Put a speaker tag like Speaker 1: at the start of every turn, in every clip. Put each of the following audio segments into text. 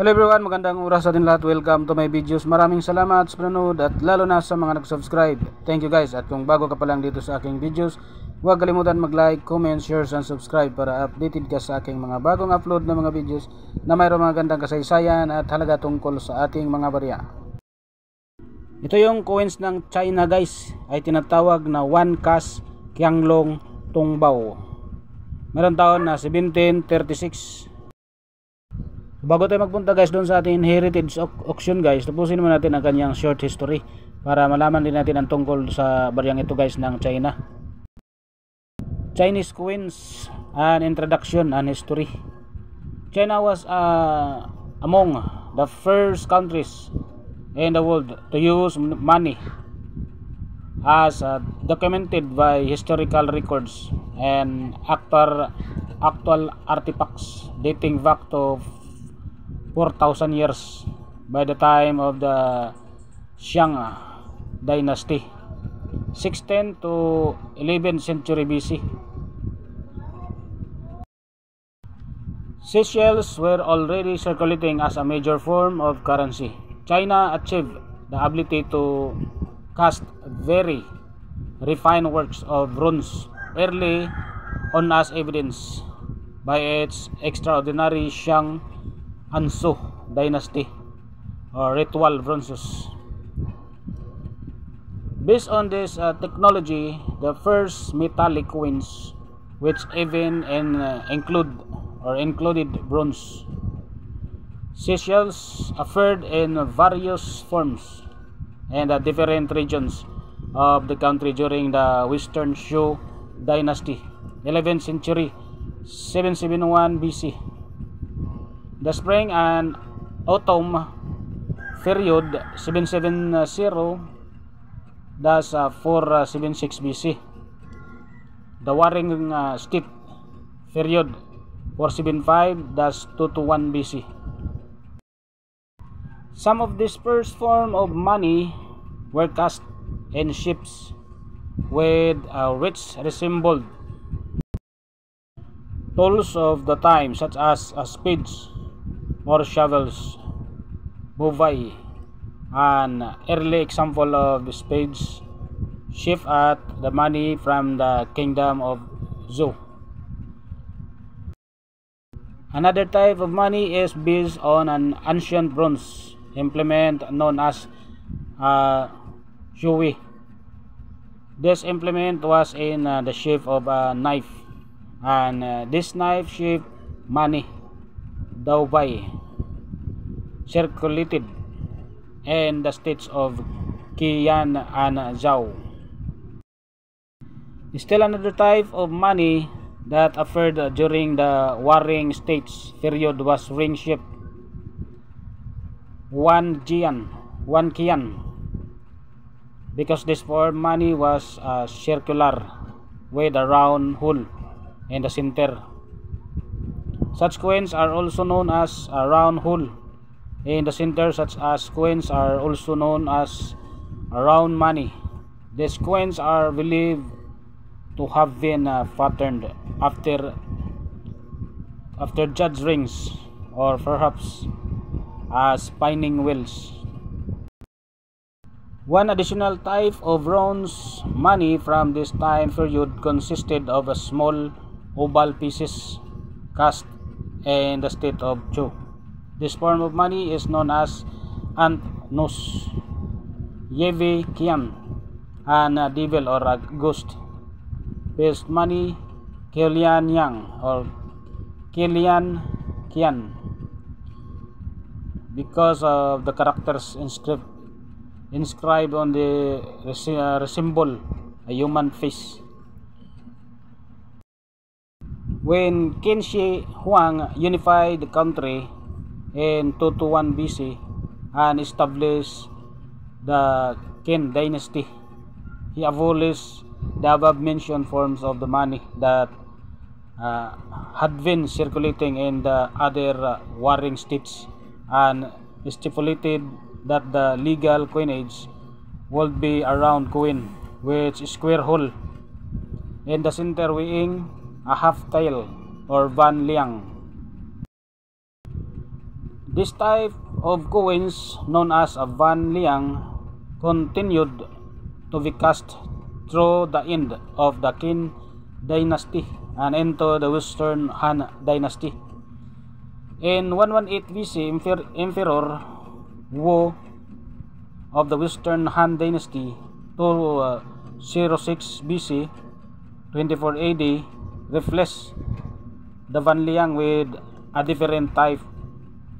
Speaker 1: Hello everyone, magandang oras sa atin lahat. Welcome to my videos. Maraming salamat sa panonood at lalo na sa mga nag-subscribe. Thank you guys. At kung bago ka pa lang dito sa aking videos, huwag kalimutan mag-like, comment, share, and subscribe para updated ka sa aking mga bagong upload na mga videos na mayroong mga gandang kasaysayan at halaga tungkol sa ating mga barya. Ito yung coins ng China guys, ay tinatawag na 1 Kas Qianglong Tongbao. Meron taon na 1736. Bago tayo magpunta guys doon sa ating heritage auction guys, tapusin muna natin ang kanyang short history para malaman din natin ang tungkol sa baryang ito guys ng China. Chinese coins, an introduction and history. China was among the first countries in the world to use money as documented by historical records and actual artifacts dating back to 4,000 years by the time of the Shang dynasty, 16th to 11th century BC. Seashells were already circulating as a major form of currency. China achieved the ability to cast very refined works of runes early on as evidence by its extraordinary Shang Ansu dynasty or ritual bronzes. Based on this technology, the first metallic coins, which even included bronze seashells, appeared in various forms and different regions of the country during the Western Shu dynasty, 11th century, 771 BC. The spring and autumn period 770 476 BC. The warring steppe period 475 221 BC. Some of these first form of money were cast in ships with which resembled tools of the time such as spades or shovels. Bovai, an early example of spades, shift at the money from the kingdom of Zhou. Another type of money is based on an ancient bronze implement known as shui. This implement was in the shape of a knife, and this knife shaped money, Daobai, circulated in the states of Qian and Zhou. Still another type of money that appeared during the Warring States period was ring-shaped, one qian, because this form money was circular with a round hole in the center. Such coins are also known as a round hole in the center. Such as coins are also known as round money. These coins are believed to have been patterned after judge rings or perhaps as spinning wheels. One additional type of bronze money from this time period consisted of a small oval pieces cast in the state of Zhou. This form of money is known as ant nose, Yevi Qian, and devil or a ghost based money, Kilian Yang or Kilian Qian, because of the characters inscribed on the resemble a human face. When Qin Shi Huang unified the country in 221 BC and established the Qin dynasty, he abolished the above mentioned forms of the money that had been circulating in the other warring states and stipulated that the legal coinage would be a round coin with square hole in the center weighing a half tael or van liang. This type of coins, known as a Van Liang, continued to be cast through the end of the Qin dynasty and into the Western Han dynasty. In 118 BC, Emperor Wu of the Western Han dynasty to 06 BC 24 AD replaced the Van Liang with a different type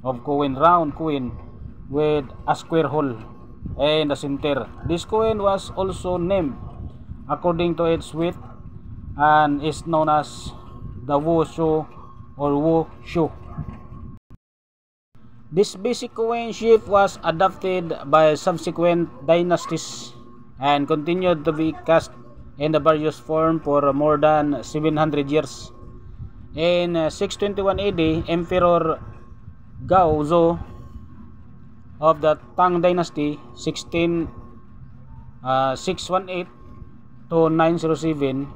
Speaker 1: of coin, round coin with a square hole in the center. This coin was also named according to its weight and is known as the Wu Shu or Wu Shu. This basic coin shape was adopted by subsequent dynasties and continued to be cast in the various forms for more than 700 years. In 621 AD, Emperor Gao Zhou of the Tang dynasty 618 to 907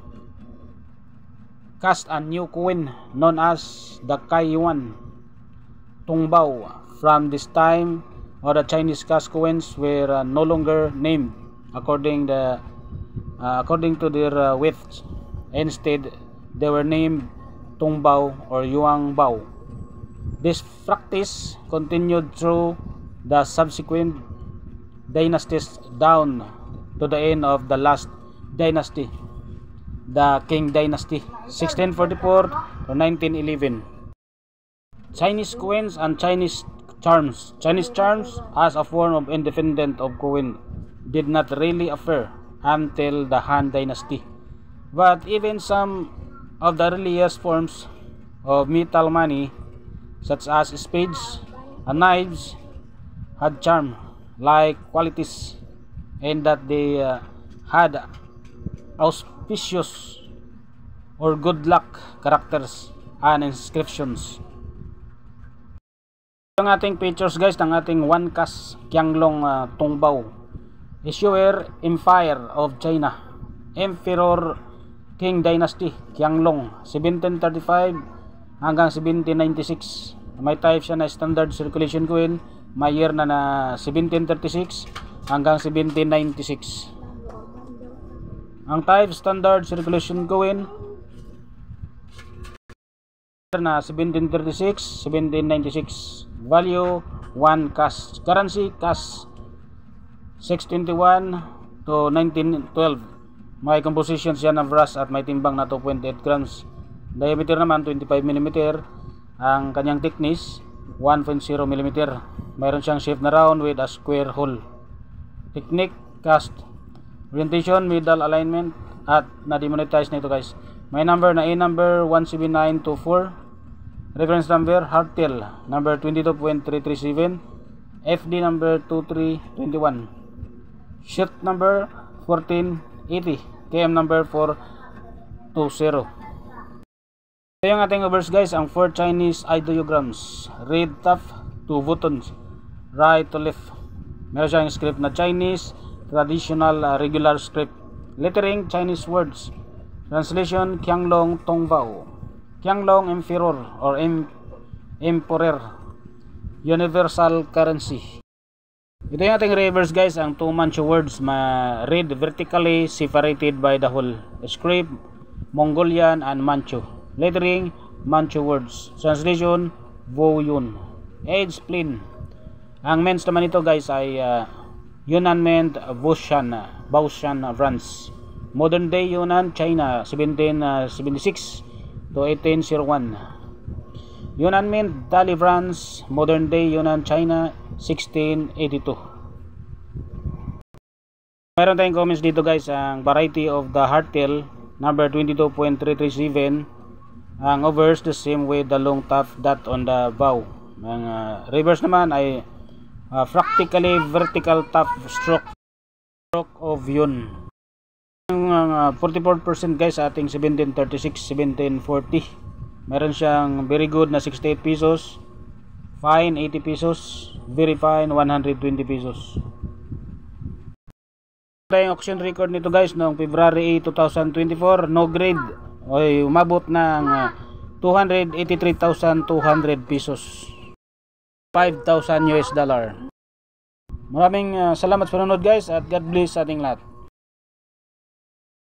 Speaker 1: cast a new coin known as the Kai Yuan Tongbao. From this time, all the Chinese cast coins were no longer named according to their width. Instead, they were named Tongbao or Yuangbao. This practice continued through the subsequent dynasties down to the end of the last dynasty, the Qing dynasty, 1644 to 1911. Chinese coins and Chinese charms. Chinese charms as a form of independent of coin did not really appear until the Han dynasty. But even some of the earliest forms of metal money, such as spades and knives, had charm-like qualities in that they had auspicious or good luck characters and inscriptions. Ang ating pictures guys ng ating one cast Qianlong Tongbao, Issuer Empire of China, Emperor Qing Dynasty, Qianlong 1735 hanggang 1796. May type siya na standard circulation coin, may year na 1736 hanggang 1796. Ang type standard circulation coin na 1736, 1796. Value 1 cash. Currency cash 621 to 1912. May composition siya ng brass at may timbang na 2.8 grams. Diameter naman 25 mm. Ang kanyang thickness 1.0 mm. Mayroon siyang shape na round with a square hole. Technique cast. Orientation middle alignment at na-demonetize na ito guys. May number na A number 17924. Reference number Hartel number 22.337, FD number 2321, sheet number 1480, KM number 420. Ito yung ating overs guys, ang 4 Chinese ideograms, read top to buttons, right to left. Meron siyang script na Chinese traditional regular script, lettering Chinese words, translation Qianlong Tongbao, Qianlong Emperor or Emperor, universal currency. Ito yung ating reverse guys, ang 2 Manchu words read vertically separated by the whole script Mongolian and Manchu, lettering Manchu words, translation Wu-Yun, age plain. Ang mens naman ito guys ay Yunnan meant Baoshan France, modern day Yunnan China 1776 to 1801. Yunnan Mint, Dali France, modern day Yunnan China 1682. Mayroon tayong comments dito guys, ang variety of the hardtail number 22.337. Ang overs the same with the long top dot on the bow. Ang reverse naman ay practically vertical top stroke of Yun. Yung 44% guys sa ating 1736, 1740. Meron siyang very good na 68 pesos, fine 80 pesos, very fine 120 pesos. Tayong auction record nito guys noong February 8, 2024, no grade ay umabot ng 283,200 pesos. 5,000 US dollar. Maraming salamat sa panonood guys, at God bless sa ating lahat.